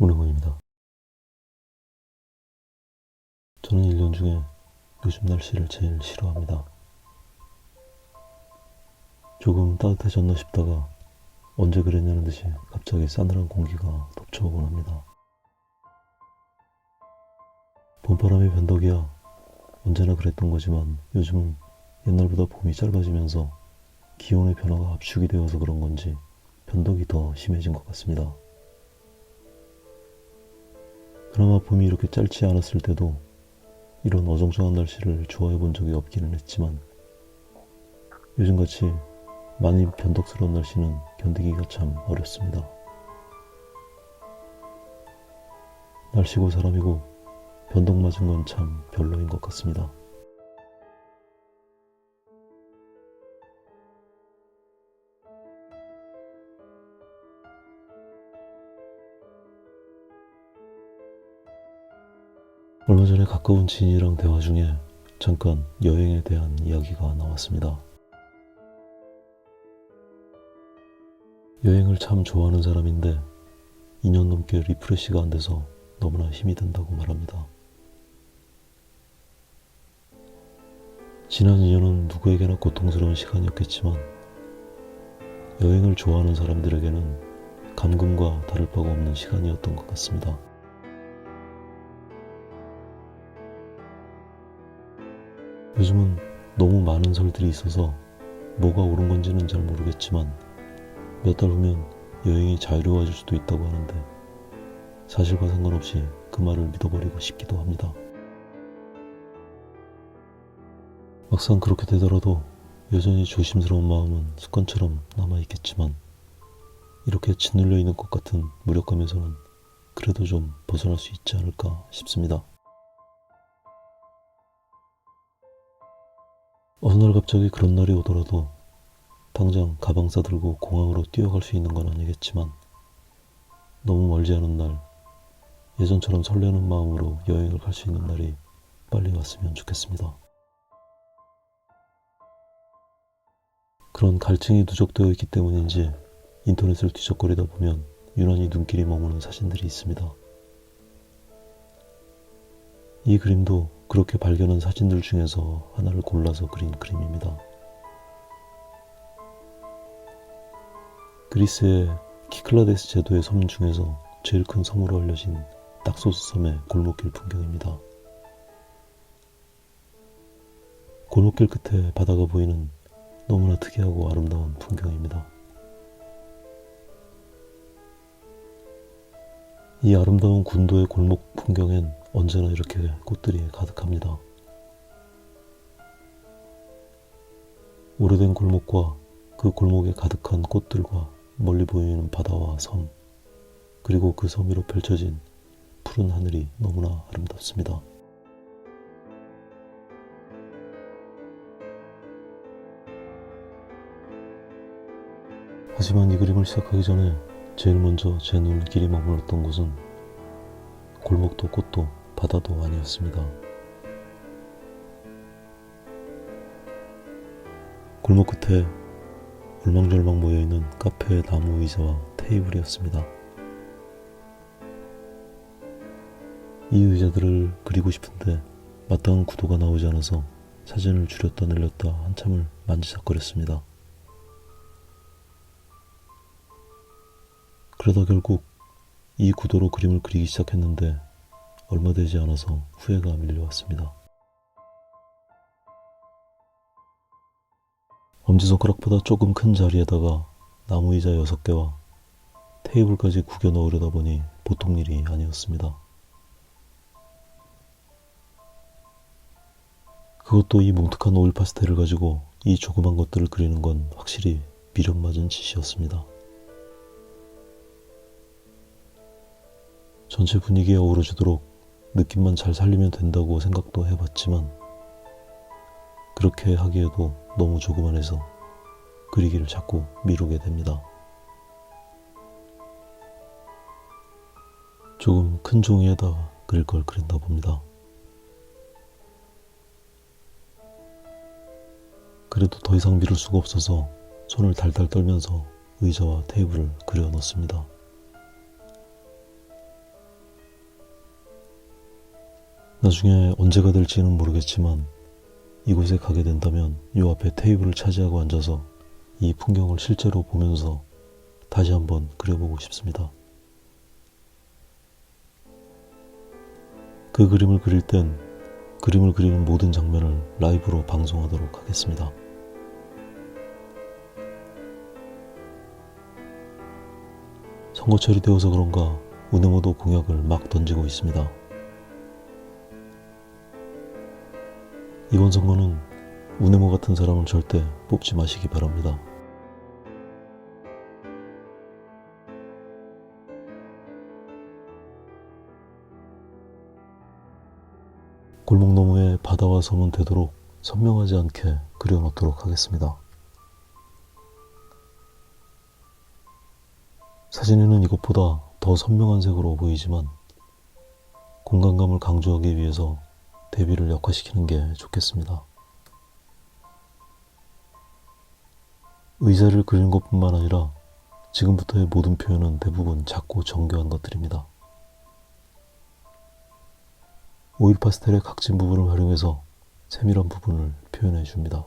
문흥원입니다. 저는 1년 중에 요즘 날씨를 제일 싫어합니다. 조금 따뜻해졌나 싶다가 언제 그랬냐는 듯이 갑자기 싸늘한 공기가 덮쳐오곤 합니다. 봄바람의 변덕이야 언제나 그랬던 거지만 요즘은 옛날보다 봄이 짧아지면서 기온의 변화가 압축이 되어서 그런 건지 변덕이 더 심해진 것 같습니다. 그나마 봄이 이렇게 짧지 않았을 때도 이런 어정쩡한 날씨를 좋아해 본 적이 없기는 했지만 요즘같이 많이 변덕스러운 날씨는 견디기가 참 어렵습니다. 날씨고 사람이고 변덕 맞은 건 참 별로인 것 같습니다. 얼마 전에 가까운 지인이랑 대화 중에 잠깐 여행에 대한 이야기가 나왔습니다. 여행을 참 좋아하는 사람인데 2년 넘게 리프레시가 안 돼서 너무나 힘이 든다고 말합니다. 지난 2년은 누구에게나 고통스러운 시간이었겠지만 여행을 좋아하는 사람들에게는 감금과 다를 바가 없는 시간이었던 것 같습니다. 요즘은 너무 많은 설들이 있어서 뭐가 옳은 건지는 잘 모르겠지만 몇 달 후면 여행이 자유로워질 수도 있다고 하는데 사실과 상관없이 그 말을 믿어버리고 싶기도 합니다. 막상 그렇게 되더라도 여전히 조심스러운 마음은 습관처럼 남아있겠지만 이렇게 짓눌려 있는 것 같은 무력감에서는 그래도 좀 벗어날 수 있지 않을까 싶습니다. 어느 날 갑자기 그런 날이 오더라도 당장 가방 싸들고 공항으로 뛰어갈 수 있는 건 아니겠지만 너무 멀지 않은 날 예전처럼 설레는 마음으로 여행을 갈 수 있는 날이 빨리 왔으면 좋겠습니다. 그런 갈증이 누적되어 있기 때문인지 인터넷을 뒤적거리다 보면 유난히 눈길이 머무는 사진들이 있습니다. 이 그림도 그렇게 발견한 사진들 중에서 하나를 골라서 그린 그림입니다. 그리스의 키클라데스 제도의 섬 중에서 제일 큰 섬으로 알려진 낙소스 섬의 골목길 풍경입니다. 골목길 끝에 바다가 보이는 너무나 특이하고 아름다운 풍경입니다. 이 아름다운 군도의 골목 풍경엔 언제나 이렇게 꽃들이 가득합니다. 오래된 골목과 그 골목에 가득한 꽃들과 멀리 보이는 바다와 섬, 그리고 그 섬 위로 펼쳐진 푸른 하늘이 너무나 아름답습니다. 하지만 이 그림을 시작하기 전에 제일 먼저 제 눈길이 머물렀던 곳은 골목도 꽃도 바다도 아니었습니다. 골목 끝에 얼망절망 모여있는 카페의 나무 의자와 테이블이었습니다. 이 의자들을 그리고 싶은데 마땅한 구도가 나오지 않아서 사진을 줄였다 늘렸다 한참을 만지작거렸습니다. 그러다 결국 이 구도로 그림을 그리기 시작했는데 얼마 되지 않아서 후회가 밀려왔습니다. 엄지손가락보다 조금 큰 자리에다가 나무의자 6개와 테이블까지 구겨 넣으려다 보니 보통 일이 아니었습니다. 그것도 이 뭉툭한 오일 파스텔을 가지고 이 조그만 것들을 그리는 건 확실히 미련 맞은 짓이었습니다. 전체 분위기에 어우러지도록 느낌만 잘 살리면 된다고 생각도 해봤지만 그렇게 하기에도 너무 조그만해서 그리기를 자꾸 미루게 됩니다. 조금 큰 종이에다가 그릴 걸 그랬나 봅니다. 그래도 더 이상 미룰 수가 없어서 손을 달달 떨면서 의자와 테이블을 그려 넣습니다. 나중에 언제가 될지는 모르겠지만 이곳에 가게 된다면 요 앞에 테이블을 차지하고 앉아서 이 풍경을 실제로 보면서 다시 한번 그려보고 싶습니다. 그 그림을 그릴 땐 그림을 그리는 모든 장면을 라이브로 방송하도록 하겠습니다. 선거철이 되어서 그런가 우네모도 공약을 막 던지고 있습니다. 이번 선거는 우네모 같은 사람을 절대 뽑지 마시기 바랍니다. 골목 너머에 바다와 섬은 되도록 선명하지 않게 그려놓도록 하겠습니다. 사진에는 이것보다 더 선명한 색으로 보이지만 공간감을 강조하기 위해서 대비를 역화시키는 게 좋겠습니다. 의자를 그리는 것뿐만 아니라 지금부터의 모든 표현은 대부분 작고 정교한 것들입니다. 오일 파스텔의 각진 부분을 활용해서 세밀한 부분을 표현해 줍니다.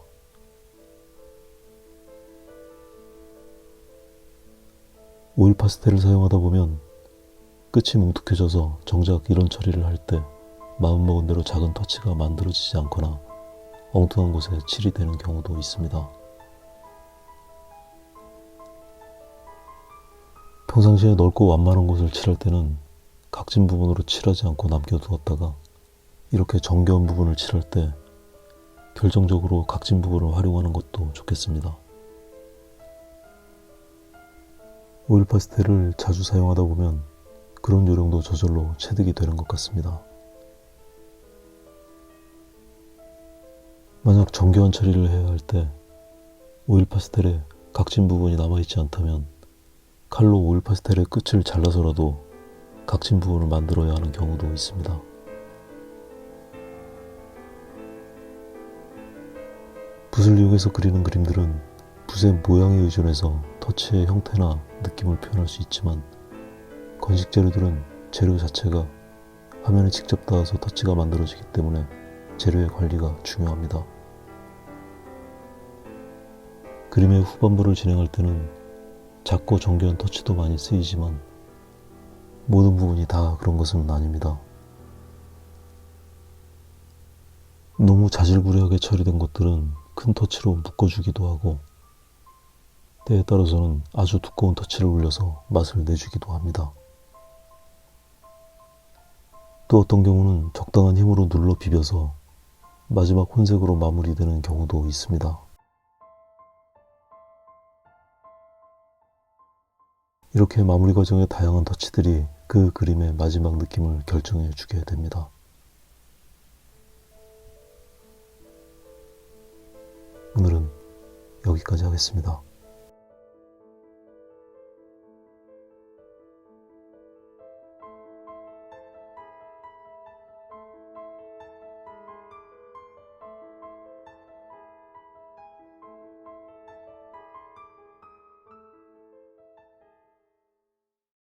오일 파스텔을 사용하다 보면 끝이 뭉툭해져서 정작 이런 처리를 할 때 마음먹은 대로 작은 터치가 만들어지지 않거나 엉뚱한 곳에 칠이 되는 경우도 있습니다. 평상시에 넓고 완만한 곳을 칠할 때는 각진 부분으로 칠하지 않고 남겨두었다가 이렇게 정교한 부분을 칠할 때 결정적으로 각진 부분을 활용하는 것도 좋겠습니다. 오일 파스텔을 자주 사용하다 보면 그런 요령도 저절로 체득이 되는 것 같습니다. 만약 정교한 처리를 해야 할 때 오일 파스텔에 각진 부분이 남아있지 않다면 칼로 오일 파스텔의 끝을 잘라서라도 각진 부분을 만들어야 하는 경우도 있습니다. 붓을 이용해서 그리는 그림들은 붓의 모양에 의존해서 터치의 형태나 느낌을 표현할 수 있지만 건식 재료들은 재료 자체가 화면에 직접 닿아서 터치가 만들어지기 때문에 재료의 관리가 중요합니다. 그림의 후반부를 진행할 때는 작고 정교한 터치도 많이 쓰이지만 모든 부분이 다 그런 것은 아닙니다. 너무 자질구레하게 처리된 것들은 큰 터치로 묶어주기도 하고 때에 따라서는 아주 두꺼운 터치를 올려서 맛을 내주기도 합니다. 또 어떤 경우는 적당한 힘으로 눌러 비벼서 마지막 혼색으로 마무리되는 경우도 있습니다. 이렇게 마무리 과정의 다양한 터치들이 그 그림의 마지막 느낌을 결정해 주게 됩니다. 오늘은 여기까지 하겠습니다.